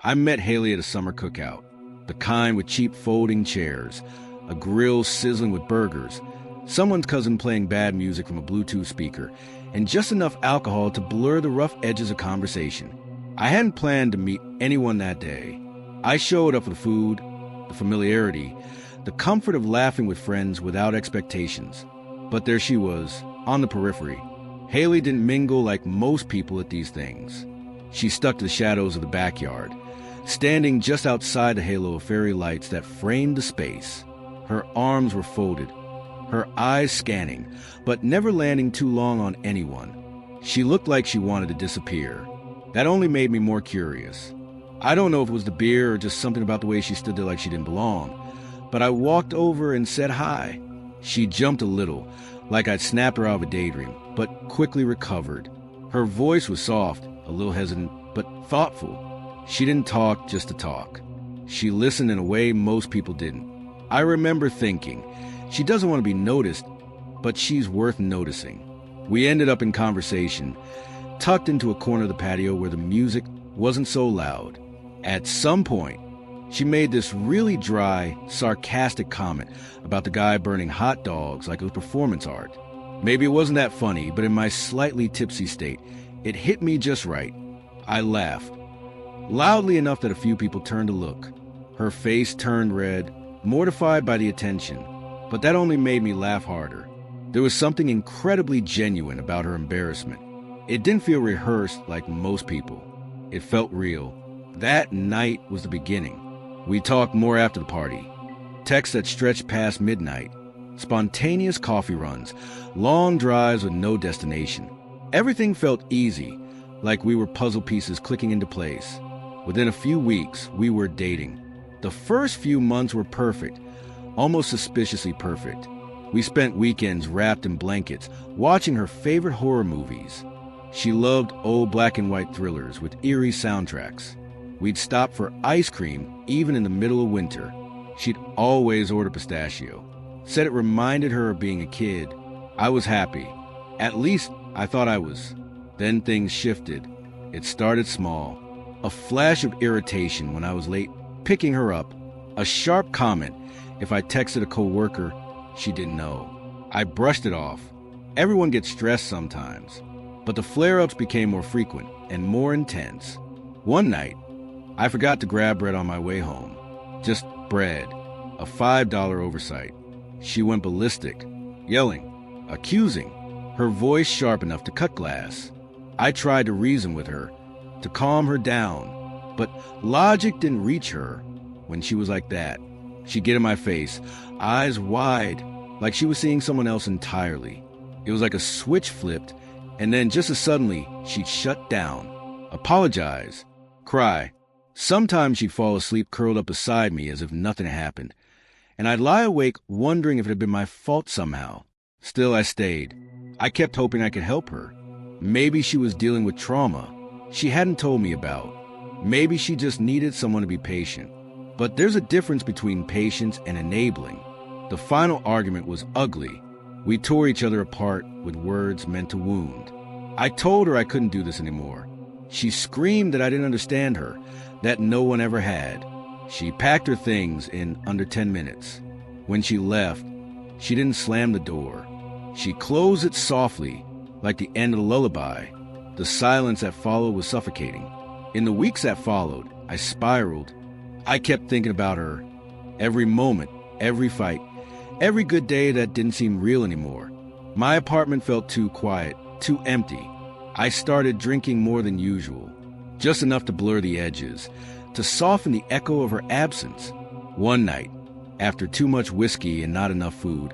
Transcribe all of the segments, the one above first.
I met Haley at a summer cookout, the kind with cheap folding chairs, a grill sizzling with burgers, someone's cousin playing bad music from a Bluetooth speaker, and just enough alcohol to blur the rough edges of conversation. I hadn't planned to meet anyone that day. I showed up for the food, the familiarity, the comfort of laughing with friends without expectations. But there she was, on the periphery. Haley didn't mingle like most people at these things. She stuck to the shadows of the backyard, standing just outside the halo of fairy lights that framed the space. Her arms were folded, her eyes scanning, but never landing too long on anyone. She looked like she wanted to disappear. That only made me more curious. I don't know if it was the beer or just something about the way she stood there like she didn't belong, but I walked over and said hi. She jumped a little, like I'd snapped her out of a daydream, but quickly recovered. Her voice was soft, a little hesitant, but thoughtful. She didn't talk just to talk. She listened in a way most people didn't. I remember thinking, she doesn't want to be noticed, but she's worth noticing. We ended up in conversation, tucked into a corner of the patio where the music wasn't so loud. At some point, she made this really dry, sarcastic comment about the guy burning hot dogs like it was performance art. Maybe it wasn't that funny, but in my slightly tipsy state, it hit me just right. I laughed, loudly enough that a few people turned to look. Her face turned red, mortified by the attention, but that only made me laugh harder. There was something incredibly genuine about her embarrassment. It didn't feel rehearsed like most people. It felt real. That night was the beginning. We talked more after the party. Texts that stretched past midnight. Spontaneous coffee runs. Long drives with no destination. Everything felt easy, like we were puzzle pieces clicking into place. Within a few weeks, we were dating. The first few months were perfect, almost suspiciously perfect. We spent weekends wrapped in blankets, watching her favorite horror movies. She loved old black and white thrillers with eerie soundtracks. We'd stop for ice cream even in the middle of winter. She'd always order pistachio. Said it reminded her of being a kid. I was happy. At least I thought I was. Then things shifted. It started small. A flash of irritation when I was late picking her up. A sharp comment if I texted a coworker she didn't know. I brushed it off. Everyone gets stressed sometimes. But the flare-ups became more frequent and more intense. One night, I forgot to grab bread on my way home. Just bread. A $5 oversight. She went ballistic, yelling, accusing, her voice sharp enough to cut glass. I tried to reason with her, to calm her down, but logic didn't reach her when she was like that. She'd get in my face, eyes wide, like she was seeing someone else entirely. It was like a switch flipped, and then just as suddenly, she'd shut down, apologize, cry. Sometimes she'd fall asleep curled up beside me as if nothing had happened, and I'd lie awake wondering if it had been my fault somehow. Still, I stayed. I kept hoping I could help her. Maybe she was dealing with trauma she hadn't told me about. Maybe she just needed someone to be patient. But there's a difference between patience and enabling. The final argument was ugly. We tore each other apart with words meant to wound. I told her I couldn't do this anymore. She screamed that I didn't understand her, that no one ever had. She packed her things in under 10 minutes. When she left, she didn't slam the door. She closed it softly, like the end of a lullaby. The silence that followed was suffocating. In the weeks that followed, I spiraled. I kept thinking about her. Every moment, every fight, every good day that didn't seem real anymore. My apartment felt too quiet, too empty. I started drinking more than usual, just enough to blur the edges, to soften the echo of her absence. One night, after too much whiskey and not enough food,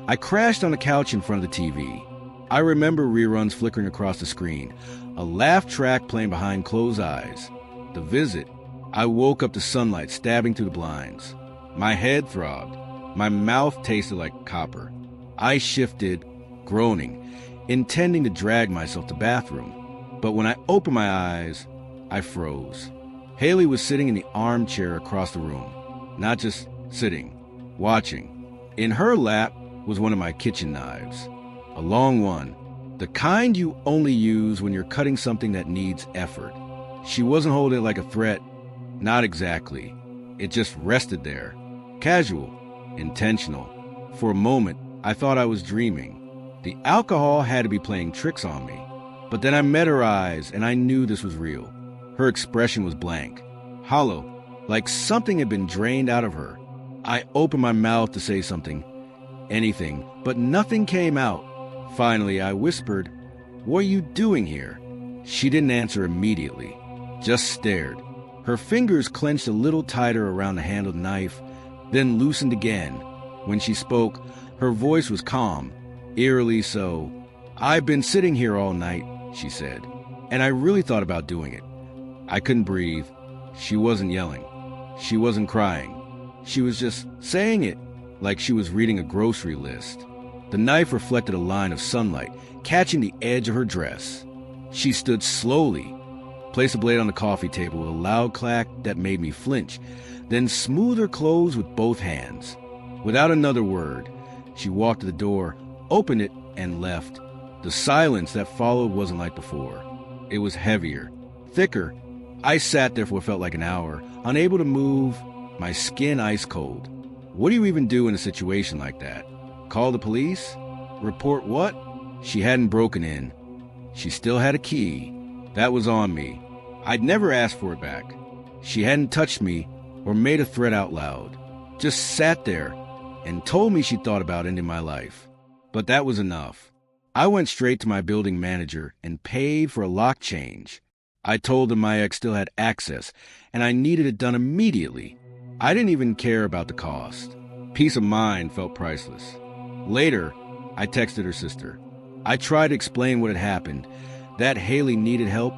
I crashed on the couch in front of the TV. I remember reruns flickering across the screen, a laugh track playing behind closed eyes. The visit. I woke up to sunlight stabbing through the blinds. My head throbbed. My mouth tasted like copper. I shifted, groaning, intending to drag myself to the bathroom. But when I opened my eyes, I froze. Haley was sitting in the armchair across the room. Not just sitting, watching. In her lap was one of my kitchen knives. A long one. The kind you only use when you're cutting something that needs effort. She wasn't holding it like a threat, Not exactly. It just rested there. Casual. Intentional. For a moment, I thought I was dreaming. The alcohol had to be playing tricks on me. But then I met her eyes, and I knew this was real. Her expression was blank. Hollow. Like something had been drained out of her. I opened my mouth to say something. Anything. But nothing came out. Finally, I whispered, "What are you doing here?" She didn't answer immediately. Just stared. Her fingers clenched a little tighter around the handle of the knife, then loosened again. When she spoke, her voice was calm, eerily so. "I've been sitting here all night," she said, "and I really thought about doing it." I couldn't breathe. She wasn't yelling. She wasn't crying. She was just saying it, like she was reading a grocery list. The knife reflected a line of sunlight, catching the edge of her dress. She stood slowly, placed the blade on the coffee table with a loud clack that made me flinch, then smoothed her clothes with both hands. Without another word, she walked to the door, opened it, and left. The silence that followed wasn't like before. It was heavier, thicker. I sat there for what felt like an hour, unable to move, my skin ice cold. What do you even do in a situation like that? Call the police? Report what? She hadn't broken in. She still had a key. That was on me. I'd never asked for it back. She hadn't touched me or made a threat out loud. Just sat there and told me she thought about ending my life. But that was enough. I went straight to my building manager and paid for a lock change. I told him my ex still had access and I needed it done immediately. I didn't even care about the cost. Peace of mind felt priceless. Later, I texted her sister. I tried to explain what had happened, that Haley needed help,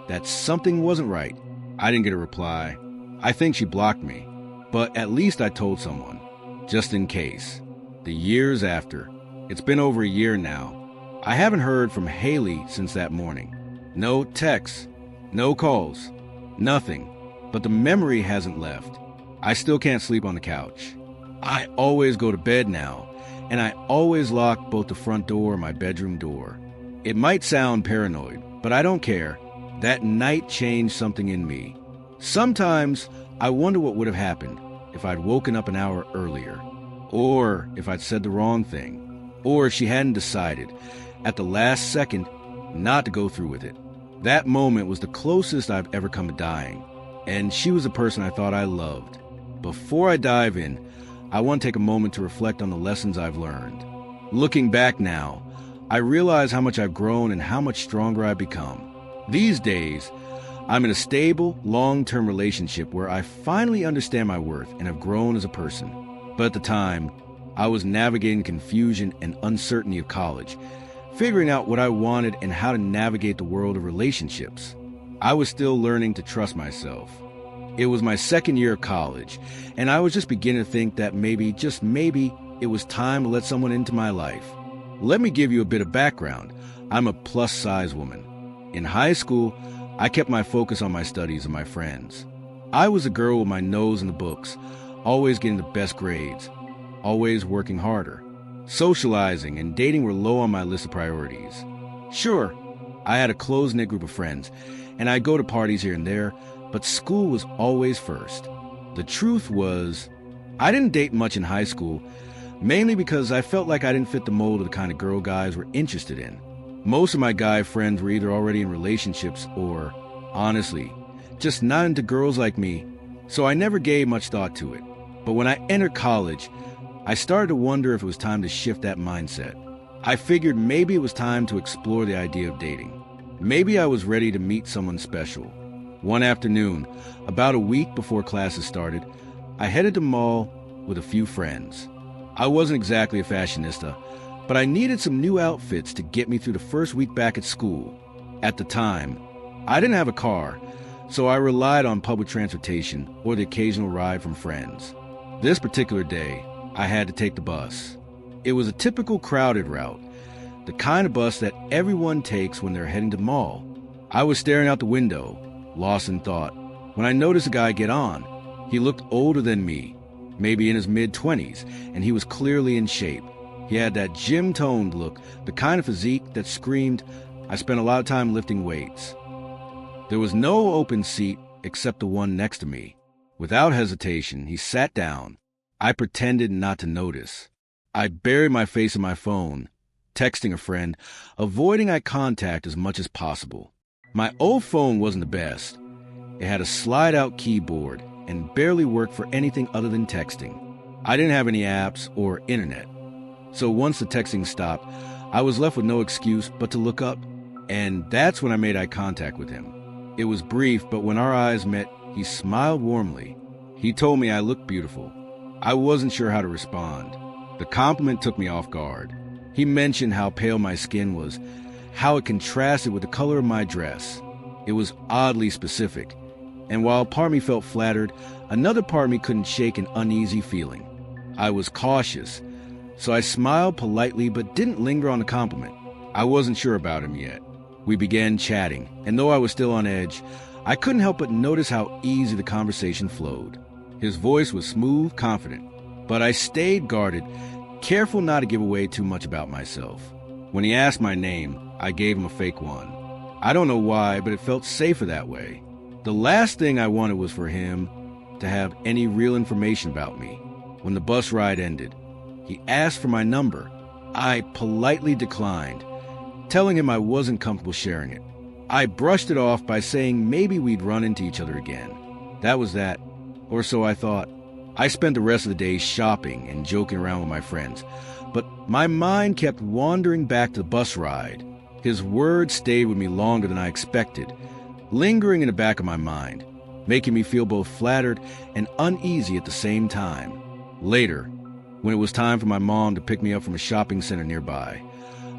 that something wasn't right. I didn't get a reply. I think she blocked me. But at least I told someone, just in case. The years after. It's been over a year now. I haven't heard from Haley since that morning. No texts, no calls, nothing. But the memory hasn't left. I still can't sleep on the couch. I always go to bed now, and I always lock both the front door and my bedroom door. It might sound paranoid, but I don't care. That night changed something in me. Sometimes I wonder what would have happened if I'd woken up an hour earlier, or if I'd said the wrong thing, or if she hadn't decided, at the last second, not to go through with it. That moment was the closest I've ever come to dying, and she was a person I thought I loved. Before I dive in, I want to take a moment to reflect on the lessons I've learned. Looking back now, I realize how much I've grown and how much stronger I've become. These days, I'm in a stable, long-term relationship where I finally understand my worth and have grown as a person. But at the time, I was navigating confusion and uncertainty of college, figuring out what I wanted and how to navigate the world of relationships. I was still learning to trust myself. It was my second year of college, and I was just beginning to think that maybe, just maybe, it was time to let someone into my life. Let me give you a bit of background. I'm a plus-size woman. In high school, I kept my focus on my studies and my friends. I was a girl with my nose in the books, always getting the best grades, always working harder. Socializing and dating were low on my list of priorities. Sure, I had a close-knit group of friends, and I'd go to parties here and there, but school was always first. The truth was, I didn't date much in high school, mainly because I felt like I didn't fit the mold of the kind of girl guys were interested in. Most of my guy friends were either already in relationships or, honestly, just not into girls like me, so I never gave much thought to it. But when I entered college, I started to wonder if it was time to shift that mindset. I figured maybe it was time to explore the idea of dating. Maybe I was ready to meet someone special. One afternoon, about a week before classes started, I headed to the mall with a few friends. I wasn't exactly a fashionista, but I needed some new outfits to get me through the first week back at school. At the time, I didn't have a car, so I relied on public transportation or the occasional ride from friends. This particular day, I had to take the bus. It was a typical crowded route, the kind of bus that everyone takes when they're heading to the mall. I was staring out the window, lost in thought, when I noticed a guy get on. He looked older than me, maybe in his mid-20s, and he was clearly in shape. He had that gym-toned look, the kind of physique that screamed, I spent a lot of time lifting weights. There was no open seat except the one next to me. Without hesitation, he sat down. I pretended not to notice. I buried my face in my phone, texting a friend, avoiding eye contact as much as possible. My old phone wasn't the best. It had a slide-out keyboard and barely worked for anything other than texting. I didn't have any apps or internet. So once the texting stopped, I was left with no excuse but to look up. And that's when I made eye contact with him. It was brief, but when our eyes met, he smiled warmly. He told me I looked beautiful. I wasn't sure how to respond. The compliment took me off guard. He mentioned how pale my skin was, how it contrasted with the color of my dress. It was oddly specific. And while part of me felt flattered, another part of me couldn't shake an uneasy feeling. I was cautious, so I smiled politely but didn't linger on the compliment. I wasn't sure about him yet. We began chatting, and though I was still on edge, I couldn't help but notice how easy the conversation flowed. His voice was smooth, confident, but I stayed guarded, careful not to give away too much about myself. When he asked my name, I gave him a fake one. I don't know why, but it felt safer that way. The last thing I wanted was for him to have any real information about me. When the bus ride ended, he asked for my number. I politely declined, telling him I wasn't comfortable sharing it. I brushed it off by saying maybe we'd run into each other again. That was that, or so I thought. I spent the rest of the day shopping and joking around with my friends, but my mind kept wandering back to the bus ride. His words stayed with me longer than I expected, lingering in the back of my mind, making me feel both flattered and uneasy at the same time. Later, when it was time for my mom to pick me up from a shopping center nearby,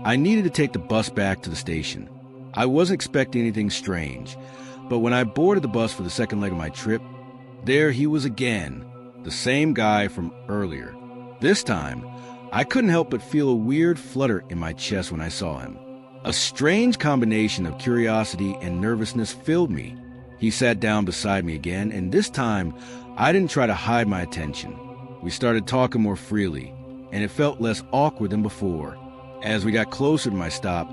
I needed to take the bus back to the station. I wasn't expecting anything strange, but when I boarded the bus for the second leg of my trip, there he was again, the same guy from earlier. This time, I couldn't help but feel a weird flutter in my chest when I saw him. A strange combination of curiosity and nervousness filled me. He sat down beside me again, and this time, I didn't try to hide my attention. We started talking more freely, and it felt less awkward than before. As we got closer to my stop,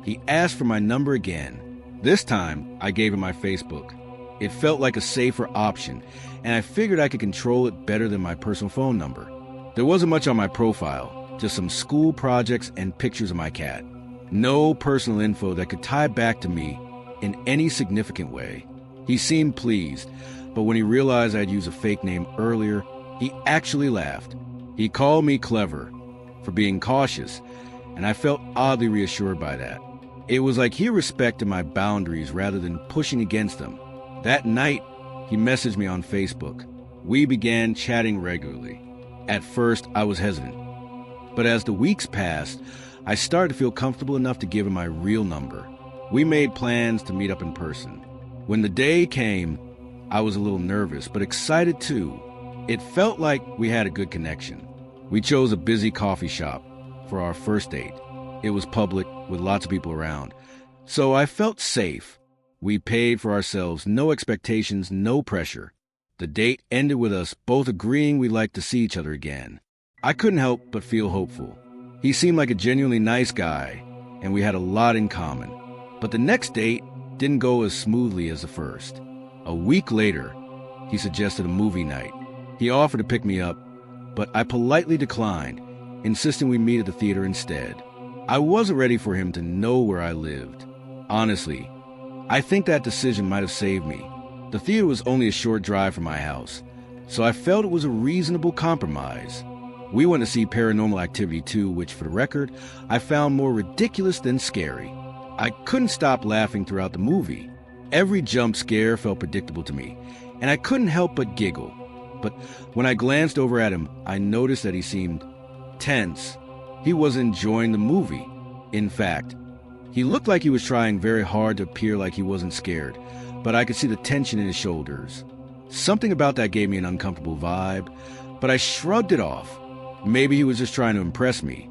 he asked for my number again. This time, I gave him my Facebook. It felt like a safer option, and I figured I could control it better than my personal phone number. There wasn't much on my profile, just some school projects and pictures of my cat. No personal info that could tie back to me in any significant way. He seemed pleased, but when he realized I'd used a fake name earlier, he actually laughed. He called me clever for being cautious, and I felt oddly reassured by that. It was like he respected my boundaries rather than pushing against them. That night, he messaged me on Facebook. We began chatting regularly. At first, I was hesitant, but as the weeks passed, I started to feel comfortable enough to give him my real number. We made plans to meet up in person. When the day came, I was a little nervous, but excited too. It felt like we had a good connection. We chose a busy coffee shop for our first date. It was public, with lots of people around, so I felt safe. We paid for ourselves, no expectations, no pressure. The date ended with us both agreeing we'd like to see each other again. I couldn't help but feel hopeful. He seemed like a genuinely nice guy, and we had a lot in common. But the next date didn't go as smoothly as the first. A week later, he suggested a movie night. He offered to pick me up, but I politely declined, insisting we meet at the theater instead. I wasn't ready for him to know where I lived. Honestly, I think that decision might have saved me. The theater was only a short drive from my house, so I felt it was a reasonable compromise. We went to see Paranormal Activity 2, which, for the record, I found more ridiculous than scary. I couldn't stop laughing throughout the movie. Every jump scare felt predictable to me, and I couldn't help but giggle. But when I glanced over at him, I noticed that he seemed tense. He was enjoying the movie. In fact, he looked like he was trying very hard to appear like he wasn't scared, but I could see the tension in his shoulders. Something about that gave me an uncomfortable vibe, but I shrugged it off. Maybe he was just trying to impress me,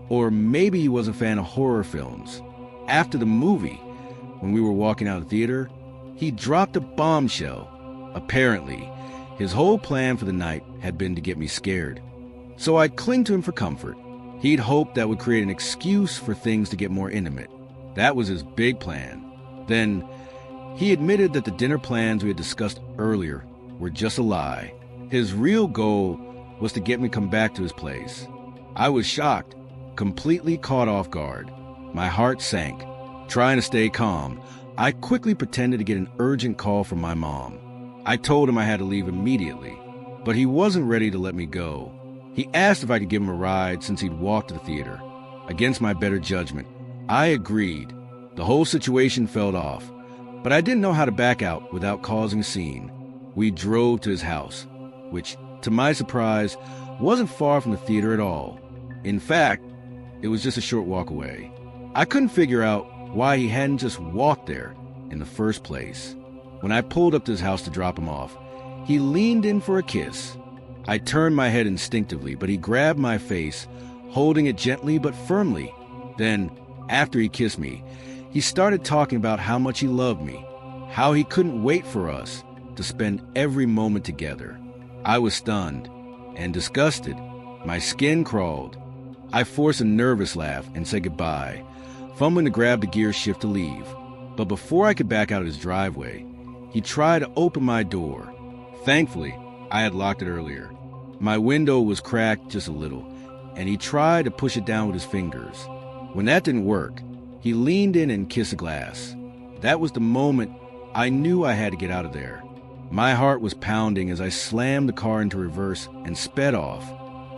or maybe he was a fan of horror films. After the movie, when we were walking out of the theater, he dropped a bombshell. Apparently, his whole plan for the night had been to get me scared. So I clinged to him for comfort. He'd hoped that would create an excuse for things to get more intimate. That was his big plan. Then, He admitted that the dinner plans we had discussed earlier were just a lie. His real goal was to get me to come back to his place. I was shocked, completely caught off guard. My heart sank. Trying to stay calm, I quickly pretended to get an urgent call from my mom. I told him I had to leave immediately, but he wasn't ready to let me go. He asked if I could give him a ride since he'd walked to the theater. Against my better judgment, I agreed. The whole situation felt off, but I didn't know how to back out without causing a scene. We drove to his house, which, to my surprise, wasn't far from the theater at all. In fact, it was just a short walk away. I couldn't figure out why he hadn't just walked there in the first place. When I pulled up to his house to drop him off, he leaned in for a kiss. I turned my head instinctively, but he grabbed my face, holding it gently but firmly. Then, after he kissed me, he started talking about how much he loved me, how he couldn't wait for us to spend every moment together. I was stunned and disgusted. My skin crawled. I forced a nervous laugh and said goodbye, fumbling to grab the gear shift to leave. But before I could back out of his driveway, he tried to open my door. Thankfully, I had locked it earlier. My window was cracked just a little, and he tried to push it down with his fingers. When that didn't work, he leaned in and kissed the glass. That was the moment I knew I had to get out of there. My heart was pounding as I slammed the car into reverse and sped off.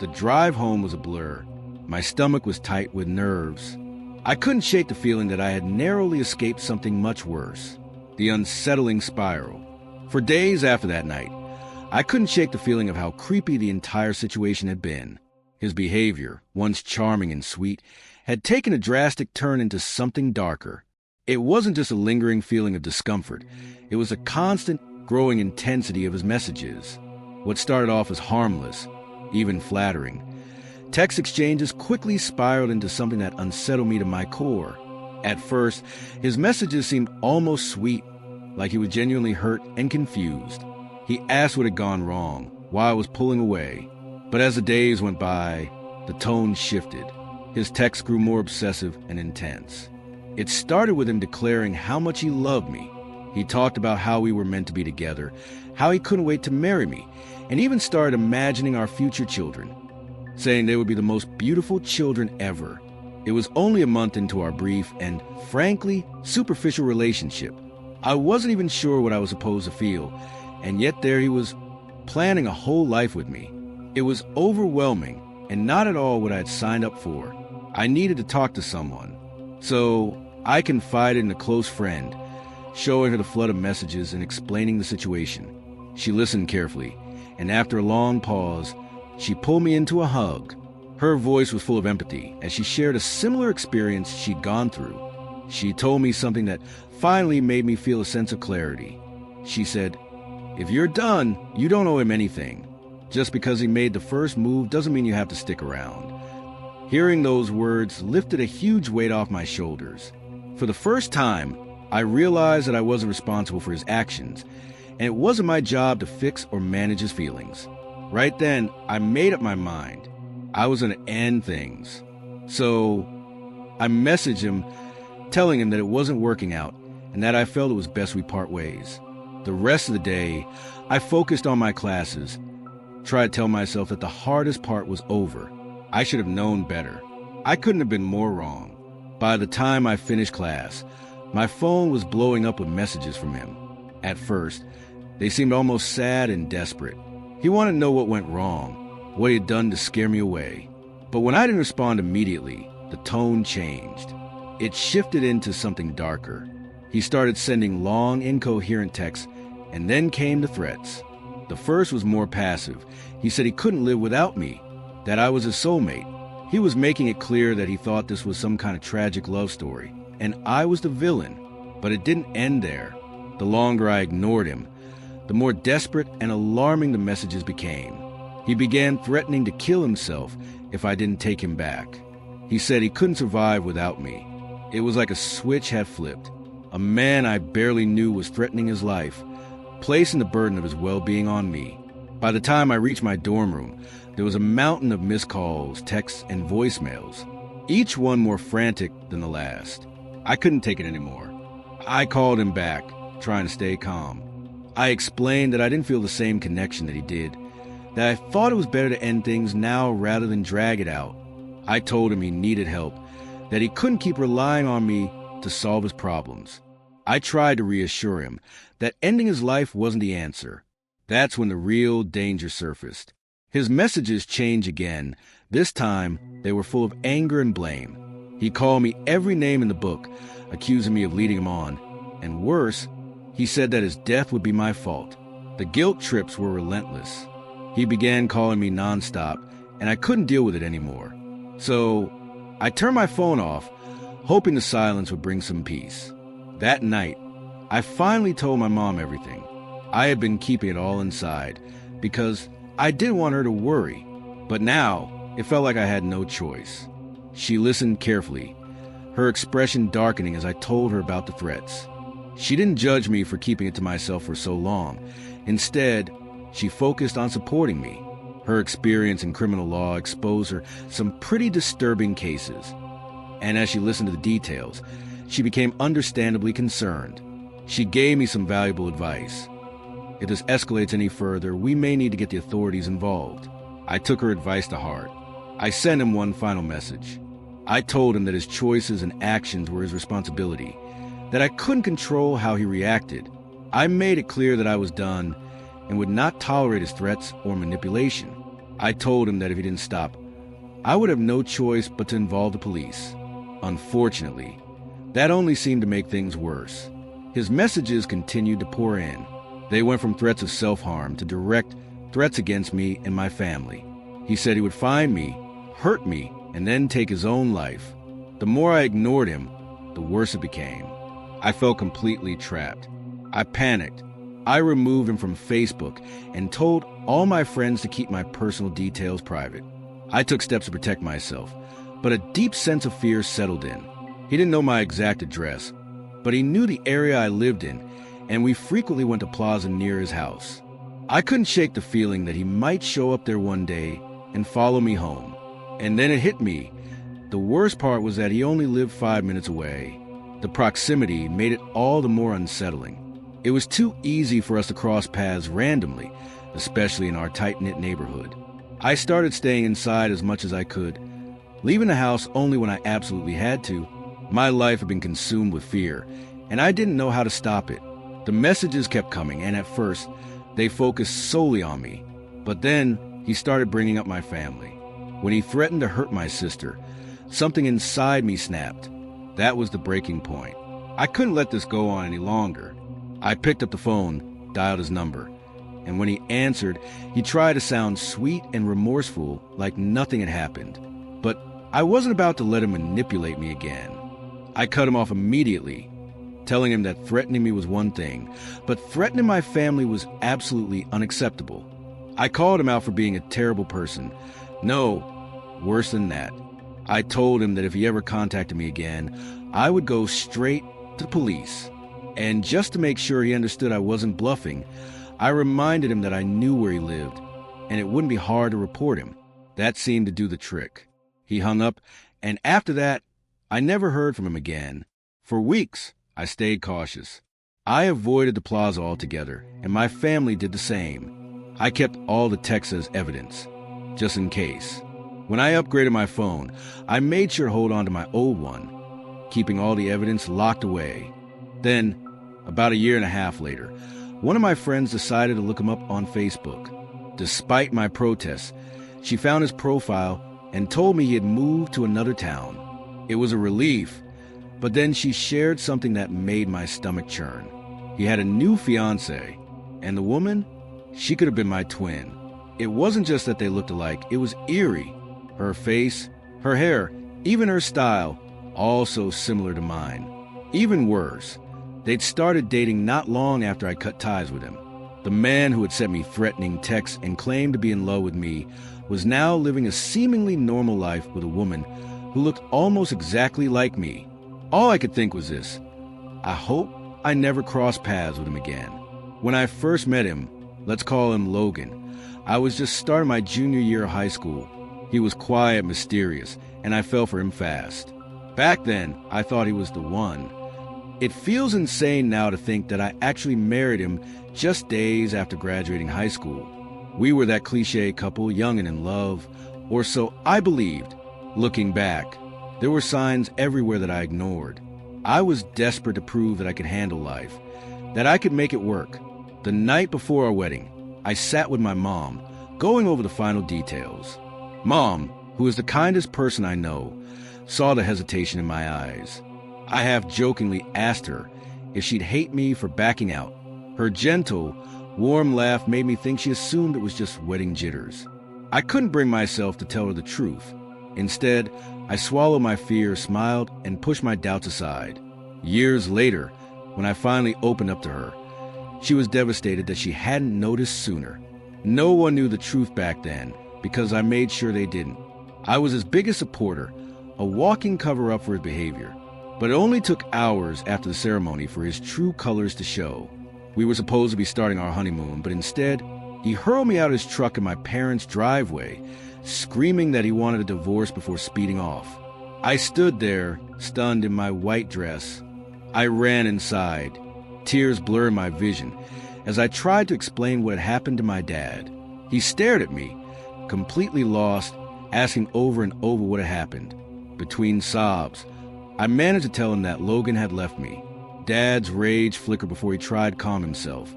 The drive home was a blur. My stomach was tight with nerves. I couldn't shake the feeling that I had narrowly escaped something much worse, the unsettling spiral. For days after that night, I couldn't shake the feeling of how creepy the entire situation had been. His behavior, once charming and sweet, had taken a drastic turn into something darker. It wasn't just a lingering feeling of discomfort. It was a constant, growing intensity of his messages. What started off as harmless, even flattering, text exchanges quickly spiraled into something that unsettled me to my core. At first, his messages seemed almost sweet, like he was genuinely hurt and confused. He asked what had gone wrong, why I was pulling away. But as the days went by, the tone shifted. His texts grew more obsessive and intense. It started with him declaring how much he loved me. He talked about how we were meant to be together, how he couldn't wait to marry me, and even started imagining our future children, saying they would be the most beautiful children ever. It was only a month into our brief and, frankly, superficial relationship. I wasn't even sure what I was supposed to feel, and yet there he was, planning a whole life with me. It was overwhelming and not at all what I had signed up for. I needed to talk to someone. So I confided in a close friend, showing her the flood of messages and explaining the situation. She listened carefully, and after a long pause, she pulled me into a hug. Her voice was full of empathy as she shared a similar experience she'd gone through. She told me something that finally made me feel a sense of clarity. She said, "If you're done, you don't owe him anything. Just because he made the first move doesn't mean you have to stick around." Hearing those words lifted a huge weight off my shoulders. For the first time, I realized that I wasn't responsible for his actions, and it wasn't my job to fix or manage his feelings. Right then, I made up my mind. I was going to end things. So I messaged him, telling him that it wasn't working out and that I felt it was best we part ways. The rest of the day, I focused on my classes, tried to tell myself that the hardest part was over. I should have known better. I couldn't have been more wrong. By the time I finished class, my phone was blowing up with messages from him. At first, they seemed almost sad and desperate. He wanted to know what went wrong, what he had done to scare me away. But when I didn't respond immediately, the tone changed. It shifted into something darker. He started sending long, incoherent texts, and then came the threats. The first was more passive. He said he couldn't live without me, that I was his soulmate. He was making it clear that he thought this was some kind of tragic love story, and I was the villain. But it didn't end there. The longer I ignored him, the more desperate and alarming the messages became. He began threatening to kill himself if I didn't take him back. He said he couldn't survive without me. It was like a switch had flipped. A man I barely knew was threatening his life, placing the burden of his well-being on me. By the time I reached my dorm room, there was a mountain of missed calls, texts, and voicemails, each one more frantic than the last. I couldn't take it anymore. I called him back, trying to stay calm. I explained that I didn't feel the same connection that he did, that I thought it was better to end things now rather than drag it out. I told him he needed help, that he couldn't keep relying on me to solve his problems. I tried to reassure him that ending his life wasn't the answer. That's when the real danger surfaced. His messages changed again. This time, they were full of anger and blame. He called me every name in the book, accusing me of leading him on. And worse, he said that his death would be my fault. The guilt trips were relentless. He began calling me nonstop, and I couldn't deal with it anymore. So I turned my phone off, hoping the silence would bring some peace. That night, I finally told my mom everything. I had been keeping it all inside because I didn't want her to worry. But now, it felt like I had no choice. She listened carefully, her expression darkening as I told her about the threats. She didn't judge me for keeping it to myself for so long. Instead, she focused on supporting me. Her experience in criminal law exposed her some pretty disturbing cases. And as she listened to the details, she became understandably concerned. She gave me some valuable advice. If this escalates any further, we may need to get the authorities involved. I took her advice to heart. I sent him one final message. I told him that his choices and actions were his responsibility, that I couldn't control how he reacted. I made it clear that I was done and would not tolerate his threats or manipulation. I told him that if he didn't stop, I would have no choice but to involve the police. Unfortunately, that only seemed to make things worse. His messages continued to pour in. They went from threats of self-harm to direct threats against me and my family. He said he would find me, hurt me, and then take his own life. The more I ignored him, the worse it became. I felt completely trapped. I panicked. I removed him from Facebook and told all my friends to keep my personal details private. I took steps to protect myself, but a deep sense of fear settled in. He didn't know my exact address, but he knew the area I lived in, and we frequently went to plaza near his house. I couldn't shake the feeling that he might show up there one day and follow me home. And then it hit me. The worst part was that he only lived 5 minutes away. The proximity made it all the more unsettling. It was too easy for us to cross paths randomly, especially in our tight-knit neighborhood. I started staying inside as much as I could, leaving the house only when I absolutely had to. My life had been consumed with fear, and I didn't know how to stop it. The messages kept coming, and at first, they focused solely on me. But then, he started bringing up my family. When he threatened to hurt my sister, something inside me snapped. That was the breaking point. I couldn't let this go on any longer. I picked up the phone, dialed his number, and when he answered, he tried to sound sweet and remorseful, like nothing had happened. But I wasn't about to let him manipulate me again. I cut him off immediately, telling him that threatening me was one thing, but threatening my family was absolutely unacceptable. I called him out for being a terrible person. No, worse than that. I told him that if he ever contacted me again, I would go straight to the police. And just to make sure he understood I wasn't bluffing, I reminded him that I knew where he lived, and it wouldn't be hard to report him. That seemed to do the trick. He hung up, and after that, I never heard from him again. For weeks, I stayed cautious. I avoided the plaza altogether, and my family did the same. I kept all the texts as evidence, just in case. When I upgraded my phone, I made sure to hold on to my old one, keeping all the evidence locked away. Then, about a year and a half later, one of my friends decided to look him up on Facebook. Despite my protests, she found his profile and told me he had moved to another town. It was a relief, but then she shared something that made my stomach churn. He had a new fiancée, and the woman, she could have been my twin. It wasn't just that they looked alike, it was eerie. Her face, her hair, even her style, all so similar to mine. Even worse, they'd started dating not long after I cut ties with him. The man who had sent me threatening texts and claimed to be in love with me was now living a seemingly normal life with a woman who looked almost exactly like me. All I could think was this: I hope I never cross paths with him again. When I first met him, let's call him Logan, I was just starting my junior year of high school. He was quiet, mysterious, and I fell for him fast. Back then, I thought he was the one. It feels insane now to think that I actually married him just days after graduating high school. We were that cliche couple, young and in love, or so I believed. Looking back, there were signs everywhere that I ignored. I was desperate to prove that I could handle life, that I could make it work. The night before our wedding, I sat with my mom, going over the final details. Mom, who is the kindest person I know, saw the hesitation in my eyes. I half-jokingly asked her if she'd hate me for backing out. Her gentle, warm laugh made me think she assumed it was just wedding jitters. I couldn't bring myself to tell her the truth. Instead, I swallowed my fear, smiled, and pushed my doubts aside. Years later, when I finally opened up to her, she was devastated that she hadn't noticed sooner. No one knew the truth back then because I made sure they didn't. I was his biggest supporter, a walking cover-up for his behavior. But it only took hours after the ceremony for his true colors to show. We were supposed to be starting our honeymoon, but instead, he hurled me out of his truck in my parents' driveway, screaming that he wanted a divorce before speeding off. I stood there, stunned in my white dress. I ran inside. Tears blurred my vision as I tried to explain what had happened to my dad. He stared at me, completely lost, asking over and over what had happened. Between sobs, I managed to tell him that Logan had left me. Dad's rage flickered before he tried to calm himself,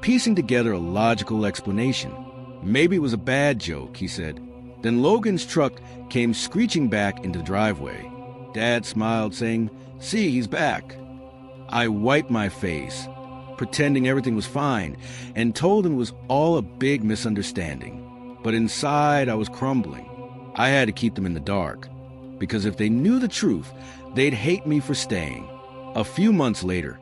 piecing together a logical explanation. Maybe it was a bad joke, he said. Then Logan's truck came screeching back into the driveway. Dad smiled, saying, "See, he's back." I wiped my face, pretending everything was fine, and told him it was all a big misunderstanding. But inside, I was crumbling. I had to keep them in the dark, because if they knew the truth, they'd hate me for staying. A few months later,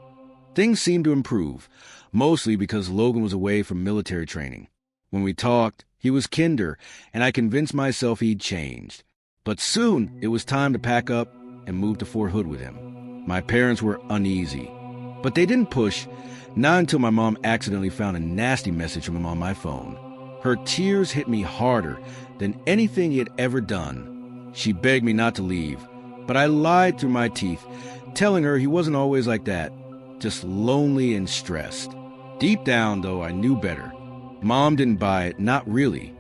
things seemed to improve, mostly because Logan was away from military training. When we talked, he was kinder, and I convinced myself he'd changed. But soon, it was time to pack up and move to Fort Hood with him. My parents were uneasy, but they didn't push, not until my mom accidentally found a nasty message from him on my phone. Her tears hit me harder than anything he had ever done. She begged me not to leave, but I lied through my teeth, telling her he wasn't always like that, just lonely and stressed. Deep down, though, I knew better. Mom didn't buy it, not really,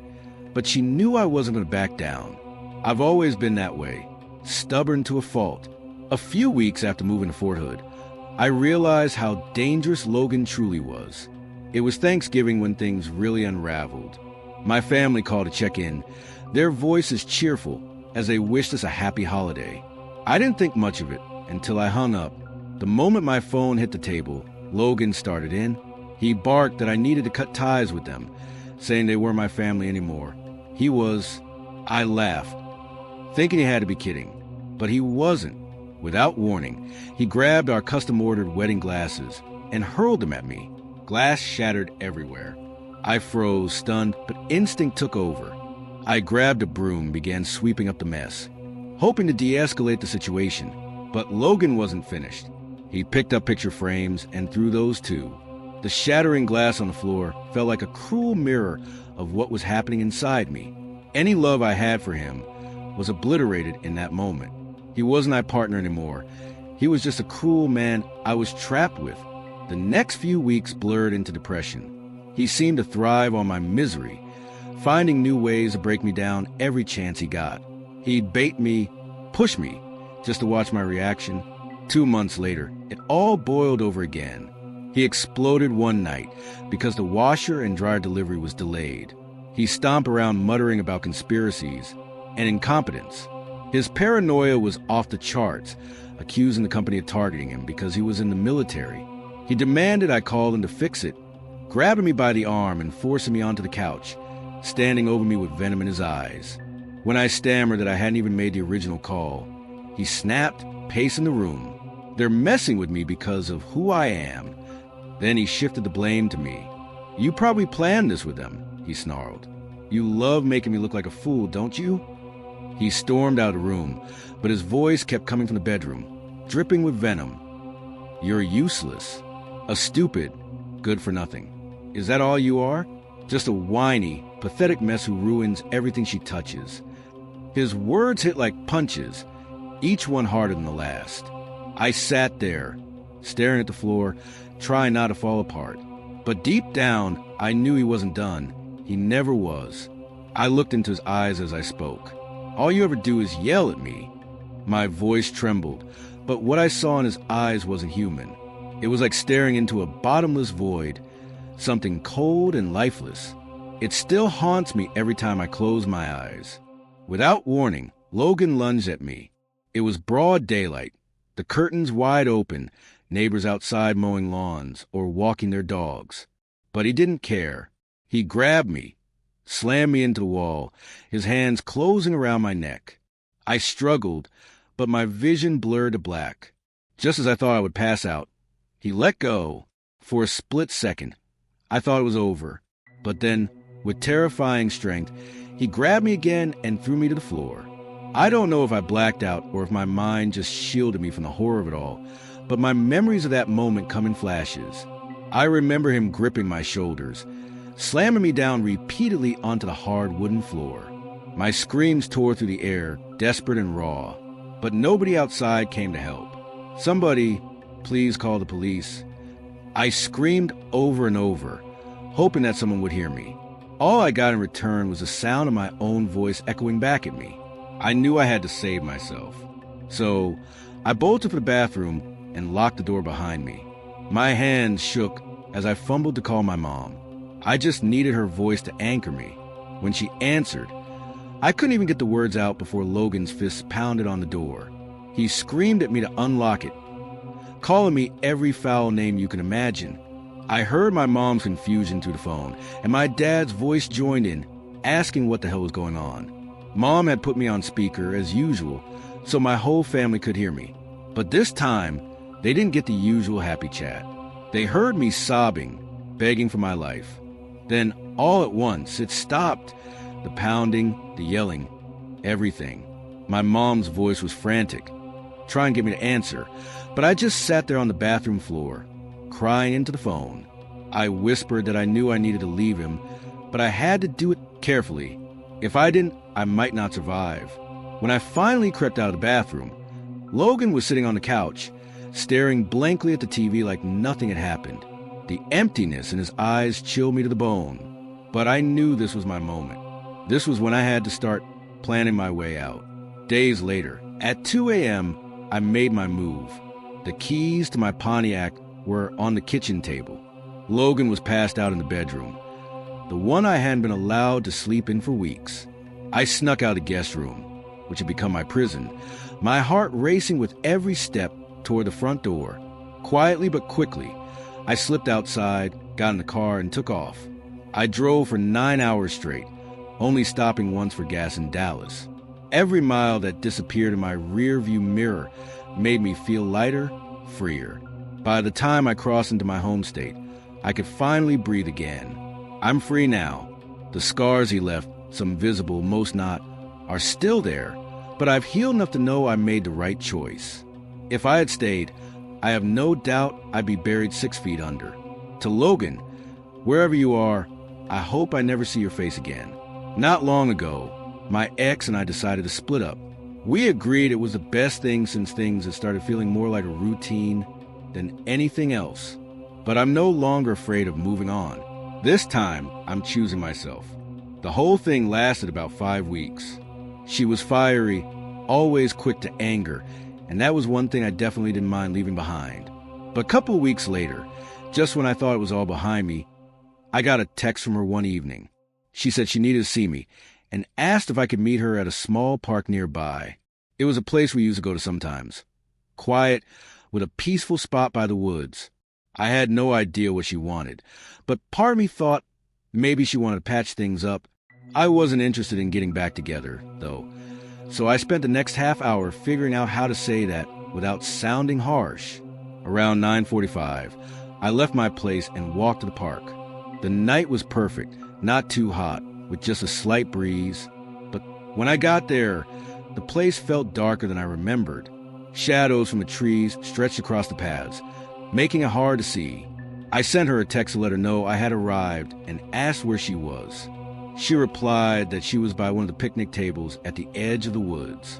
but she knew I wasn't going to back down. I've always been that way, stubborn to a fault. A few weeks after moving to Fort Hood, I realized how dangerous Logan truly was. It was Thanksgiving when things really unraveled. My family called to check in, their voices cheerful as they wished us a happy holiday. I didn't think much of it until I hung up. The moment my phone hit the table, Logan started in. He barked that I needed to cut ties with them, saying they weren't my family anymore. I laughed, thinking he had to be kidding, but he wasn't. Without warning, he grabbed our custom-ordered wedding glasses and hurled them at me. Glass shattered everywhere. I froze, stunned, but instinct took over. I grabbed a broom and began sweeping up the mess, hoping to de-escalate the situation. But Logan wasn't finished. He picked up picture frames and threw those too. The shattering glass on the floor felt like a cruel mirror of what was happening inside me. Any love I had for him was obliterated in that moment. He wasn't my partner anymore. He was just a cruel man I was trapped with. The next few weeks blurred into depression. He seemed to thrive on my misery, finding new ways to break me down every chance he got. He'd bait me, push me, just to watch my reaction. 2 months later, it all boiled over again. He exploded one night because the washer and dryer delivery was delayed. He stomped around muttering about conspiracies and incompetence. His paranoia was off the charts, accusing the company of targeting him because he was in the military. He demanded I call him to fix it, grabbing me by the arm and forcing me onto the couch, standing over me with venom in his eyes. When I stammered that I hadn't even made the original call, he snapped, pacing the room. They're messing with me because of who I am. Then he shifted the blame to me. "You probably planned this with them," he snarled. "You love making me look like a fool, don't you?" He stormed out of the room, but his voice kept coming from the bedroom, dripping with venom. "You're useless. A stupid, good for nothing. Is that all you are? Just a whiny, pathetic mess who ruins everything she touches." His words hit like punches, each one harder than the last. I sat there, staring at the floor, trying not to fall apart. But deep down, I knew he wasn't done. He never was. I looked into his eyes as I spoke. "All you ever do is yell at me." My voice trembled, but what I saw in his eyes wasn't human. It was like staring into a bottomless void, something cold and lifeless. It still haunts me every time I close my eyes. Without warning, Logan lunged at me. It was broad daylight, the curtains wide open, neighbors outside mowing lawns or walking their dogs. But he didn't care. He grabbed me, slammed me into the wall, his hands closing around my neck. I struggled, but my vision blurred to black. Just as I thought I would pass out, he let go. For a split second, I thought it was over. But then, with terrifying strength, he grabbed me again and threw me to the floor. I don't know if I blacked out or if my mind just shielded me from the horror of it all, but my memories of that moment come in flashes. I remember him gripping my shoulders, slamming me down repeatedly onto the hard wooden floor. My screams tore through the air, desperate and raw, but nobody outside came to help. "Somebody, please call the police." I screamed over and over, hoping that someone would hear me. All I got in return was the sound of my own voice echoing back at me. I knew I had to save myself. So I bolted for the bathroom and locked the door behind me. My hands shook as I fumbled to call my mom. I just needed her voice to anchor me. When she answered, I couldn't even get the words out before Logan's fists pounded on the door. He screamed at me to unlock it, calling me every foul name you can imagine. I heard my mom's confusion through the phone, and my dad's voice joined in, asking what the hell was going on. Mom had put me on speaker, as usual, so my whole family could hear me. But this time, they didn't get the usual happy chat. They heard me sobbing, begging for my life. Then, all at once, it stopped. The pounding, the yelling, everything. My mom's voice was frantic, trying to get me to answer, but I just sat there on the bathroom floor, crying into the phone. I whispered that I knew I needed to leave him, but I had to do it carefully. If I didn't, I might not survive. When I finally crept out of the bathroom, Logan was sitting on the couch, staring blankly at the TV like nothing had happened. The emptiness in his eyes chilled me to the bone. But I knew this was my moment. This was when I had to start planning my way out. Days later, at 2 a.m., I made my move. The keys to my Pontiac were on the kitchen table. Logan was passed out in the bedroom, the one I hadn't been allowed to sleep in for weeks. I snuck out of the guest room, which had become my prison, my heart racing with every step toward the front door. Quietly but quickly, I slipped outside, got in the car, and took off. I drove for 9 hours straight, only stopping once for gas in Dallas. Every mile that disappeared in my rearview mirror made me feel lighter, freer. By the time I crossed into my home state, I could finally breathe again. I'm free now. The scars he left, some visible, most not, are still there, but I've healed enough to know I made the right choice. If I had stayed, I have no doubt I'd be buried 6 feet under. To Logan, wherever you are, I hope I never see your face again. Not long ago, my ex and I decided to split up. We agreed it was the best thing since things had started feeling more like a routine than anything else. But I'm no longer afraid of moving on. This time, I'm choosing myself. The whole thing lasted about 5 weeks. She was fiery, always quick to anger, and that was one thing I definitely didn't mind leaving behind. But a couple of weeks later, just when I thought it was all behind me, I got a text from her one evening. She said she needed to see me and asked if I could meet her at a small park nearby. It was a place we used to go to sometimes. Quiet, with a peaceful spot by the woods. I had no idea what she wanted, but part of me thought maybe she wanted to patch things up. I wasn't interested in getting back together, though, so I spent the next half hour figuring out how to say that without sounding harsh. Around 9:45, I left my place and walked to the park. The night was perfect, not too hot, with just a slight breeze. But when I got there, the place felt darker than I remembered. Shadows from the trees stretched across the paths, making it hard to see. I sent her a text to let her know I had arrived and asked where she was. She replied that she was by one of the picnic tables at the edge of the woods.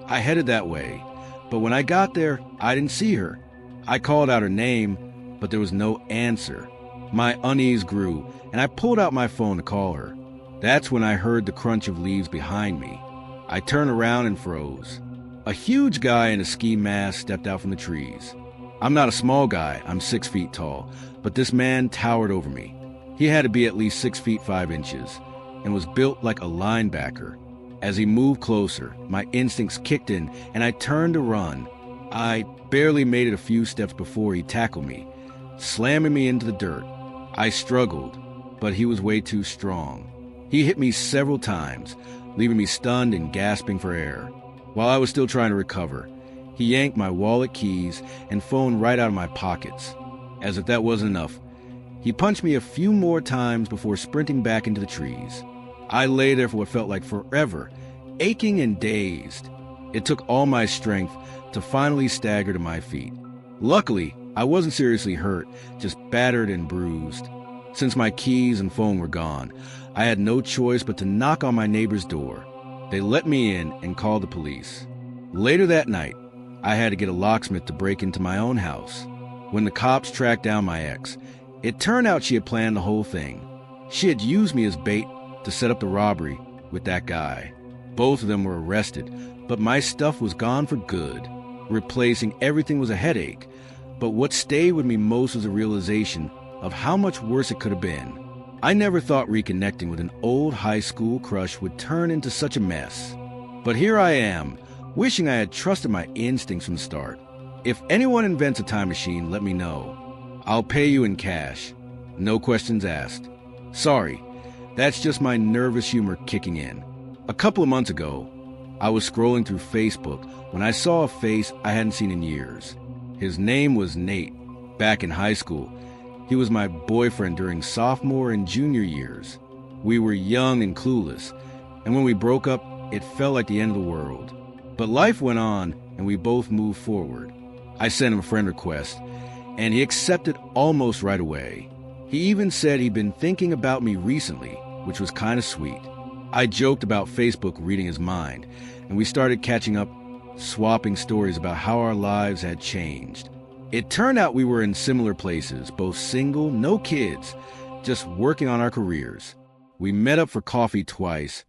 I headed that way, but when I got there, I didn't see her. I called out her name, but there was no answer. My unease grew, and I pulled out my phone to call her. That's when I heard the crunch of leaves behind me. I turned around and froze. A huge guy in a ski mask stepped out from the trees. I'm not a small guy, I'm 6 feet tall, but this man towered over me. He had to be at least 6 feet 5 inches, and was built like a linebacker. As he moved closer, my instincts kicked in, and I turned to run. I barely made it a few steps before he tackled me, slamming me into the dirt. I struggled, but he was way too strong. He hit me several times, leaving me stunned and gasping for air. While I was still trying to recover, he yanked my wallet, keys, and phone right out of my pockets. As if that wasn't enough, he punched me a few more times before sprinting back into the trees. I lay there for what felt like forever, aching and dazed. It took all my strength to finally stagger to my feet. Luckily, I wasn't seriously hurt, just battered and bruised. Since my keys and phone were gone, I had no choice but to knock on my neighbor's door. They let me in and called the police. Later that night, I had to get a locksmith to break into my own house. When the cops tracked down my ex, it turned out she had planned the whole thing. She had used me as bait to set up the robbery with that guy. Both of them were arrested, but my stuff was gone for good. Replacing everything was a headache, but what stayed with me most was a realization of how much worse it could have been. I never thought reconnecting with an old high school crush would turn into such a mess. But here I am, wishing I had trusted my instincts from the start. If anyone invents a time machine, let me know. I'll pay you in cash. No questions asked. Sorry, that's just my nervous humor kicking in. A couple of months ago, I was scrolling through Facebook when I saw a face I hadn't seen in years. His name was Nate. Back in high school, he was my boyfriend during sophomore and junior years. We were young and clueless, and when we broke up, it felt like the end of the world. But life went on, and we both moved forward. I sent him a friend request, and he accepted almost right away. He even said he'd been thinking about me recently, which was kind of sweet. I joked about Facebook reading his mind, and we started catching up, swapping stories about how our lives had changed. It turned out we were in similar places, both single, no kids, just working on our careers. We met up for coffee twice,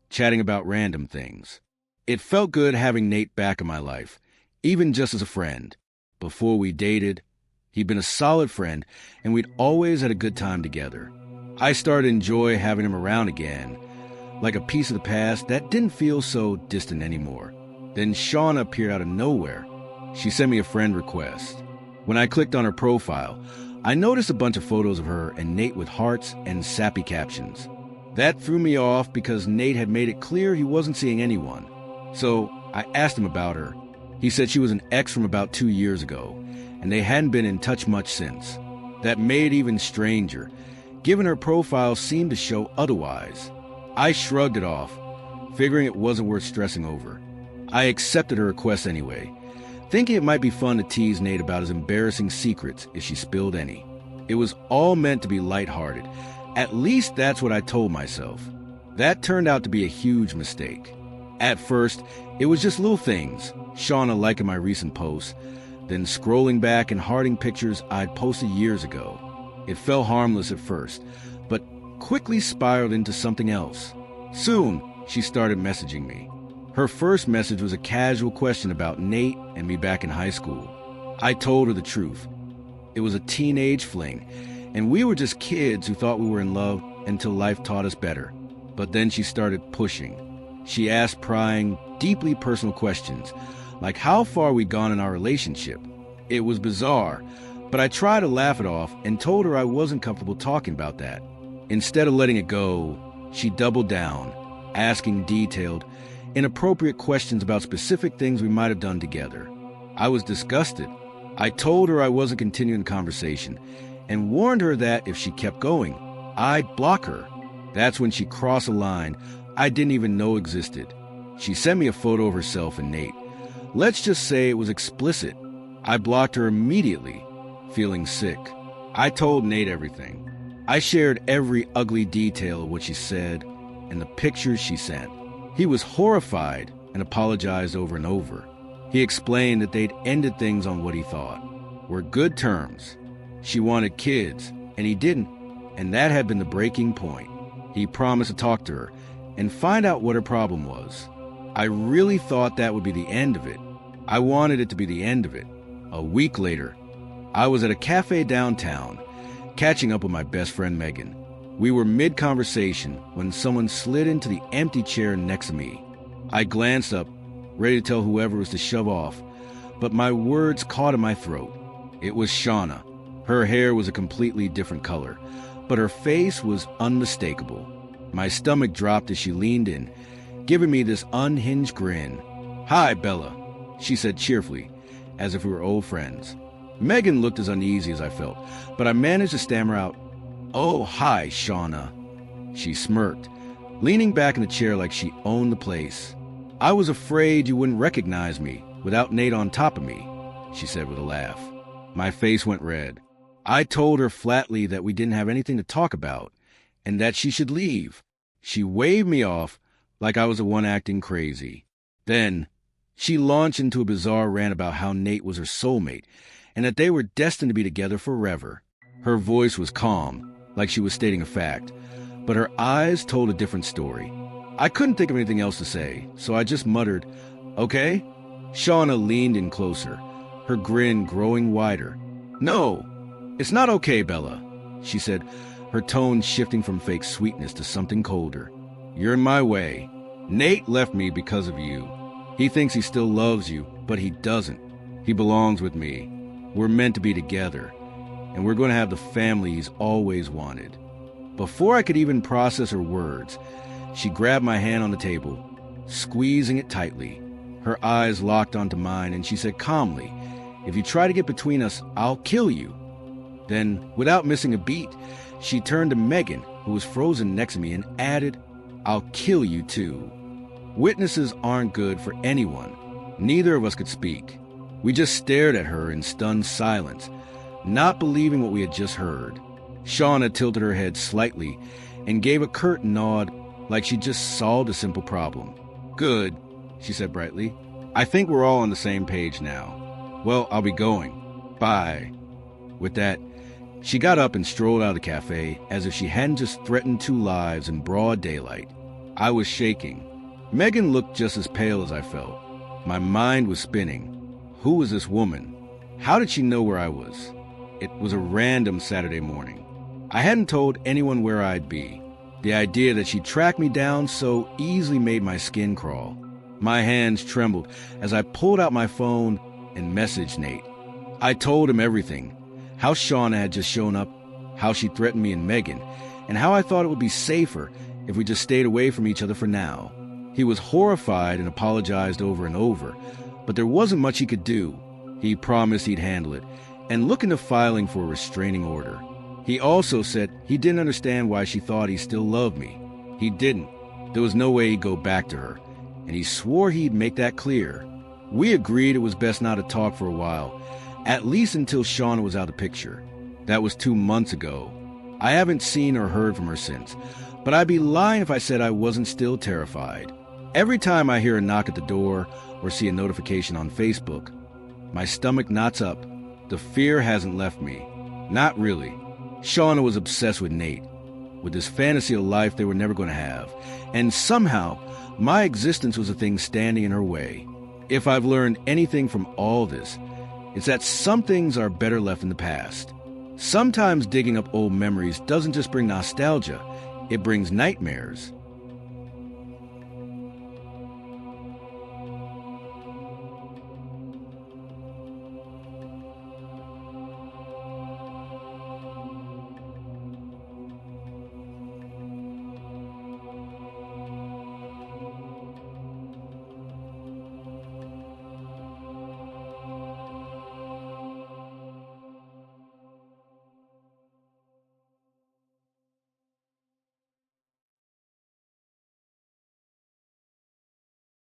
chatting about random things. It felt good having Nate back in my life, even just as a friend. Before we dated, he'd been a solid friend, and we'd always had a good time together. I started to enjoy having him around again, like a piece of the past that didn't feel so distant anymore. Then Shauna appeared out of nowhere. She sent me a friend request. When I clicked on her profile, I noticed a bunch of photos of her and Nate with hearts and sappy captions. That threw me off because Nate had made it clear he wasn't seeing anyone. So I asked him about her. He said she was an ex from about 2 years ago, and they hadn't been in touch much since. That made it even stranger, given her profile seemed to show otherwise. I shrugged it off, figuring it wasn't worth stressing over. I accepted her request anyway, thinking it might be fun to tease Nate about his embarrassing secrets if she spilled any. It was all meant to be lighthearted. At least that's what I told myself. That turned out to be a huge mistake. At first, it was just little things, Shauna liking my recent posts, then scrolling back and hearting pictures I'd posted years ago. It felt harmless at first, but quickly spiraled into something else. Soon, she started messaging me. Her first message was a casual question about Nate and me back in high school. I told her the truth. It was a teenage fling, and we were just kids who thought we were in love until life taught us better. But then she started pushing. She asked prying, deeply personal questions, like how far we'd gone in our relationship. It was bizarre, but I tried to laugh it off and told her I wasn't comfortable talking about that. Instead of letting it go, she doubled down, asking detailed, inappropriate questions about specific things we might have done together. I was disgusted. I told her I wasn't continuing the conversation and warned her that if she kept going, I'd block her. That's when she crossed a line I didn't even know existed. She sent me a photo of herself and Nate. Let's just say it was explicit. I blocked her immediately, feeling sick. I told Nate everything. I shared every ugly detail of what she said and the pictures she sent. He was horrified and apologized over and over. He explained that they'd ended things on what he thought. were good terms. She wanted kids, and he didn't, and that had been the breaking point. He promised to talk to her and find out what her problem was. I really thought that would be the end of it. I wanted it to be the end of it. A week later, I was at a cafe downtown, catching up with my best friend Megan. We were mid-conversation when someone slid into the empty chair next to me. I glanced up, ready to tell whoever was to shove off, but my words caught in my throat. It was Shauna. Her hair was a completely different color, but her face was unmistakable. My stomach dropped as she leaned in, giving me this unhinged grin. "Hi, Bella," she said cheerfully, as if we were old friends. Megan looked as uneasy as I felt, but I managed to stammer out, "Oh, hi, Shauna." She smirked, leaning back in the chair like she owned the place. "I was afraid you wouldn't recognize me without Nate on top of me," she said with a laugh. My face went red. I told her flatly that we didn't have anything to talk about and that she should leave. She waved me off like I was the one acting crazy. Then she launched into a bizarre rant about how Nate was her soulmate and that they were destined to be together forever. Her voice was calm, like she was stating a fact, but her eyes told a different story. I couldn't think of anything else to say, so I just muttered, "Okay?" Shauna leaned in closer, her grin growing wider. "No, it's not okay, Bella," she said, her tone shifting from fake sweetness to something colder. "You're in my way. Nate left me because of you. He thinks he still loves you, but he doesn't. He belongs with me. We're meant to be together, and we're going to have the family he's always wanted." Before I could even process her words, she grabbed my hand on the table, squeezing it tightly. Her eyes locked onto mine, and she said calmly, "If you try to get between us, I'll kill you." Then, without missing a beat, she turned to Megan, who was frozen next to me, and added, "I'll kill you too." Witnesses aren't good for anyone. Neither of us could speak. We just stared at her in stunned silence, not believing what we had just heard. Shauna tilted her head slightly and gave a curt nod like she just solved a simple problem. "Good," she said brightly. "I think we're all on the same page now. Well, I'll be going. Bye." With that, she got up and strolled out of the cafe as if she hadn't just threatened 2 lives in broad daylight. I was shaking. Megan looked just as pale as I felt. My mind was spinning. Who was this woman? How did she know where I was? It was a random Saturday morning. I hadn't told anyone where I'd be. The idea that she'd track me down so easily made my skin crawl. My hands trembled as I pulled out my phone and messaged Nate. I told him everything. How Shauna had just shown up, how she threatened me and Megan, and how I thought it would be safer if we just stayed away from each other for now. He was horrified and apologized over and over, but there wasn't much he could do. He promised he'd handle it and look into filing for a restraining order. He also said he didn't understand why she thought he still loved me. He didn't. There was no way he'd go back to her, and he swore he'd make that clear. We agreed it was best not to talk for a while, at least until Shauna was out of the picture. That was 2 months ago. I haven't seen or heard from her since, but I'd be lying if I said I wasn't still terrified. Every time I hear a knock at the door or see a notification on Facebook, my stomach knots up. The fear hasn't left me. Not really. Shauna was obsessed with Nate, with this fantasy of life they were never going to have, and somehow my existence was a thing standing in her way. If I've learned anything from all this, it's that some things are better left in the past. Sometimes digging up old memories doesn't just bring nostalgia, it brings nightmares.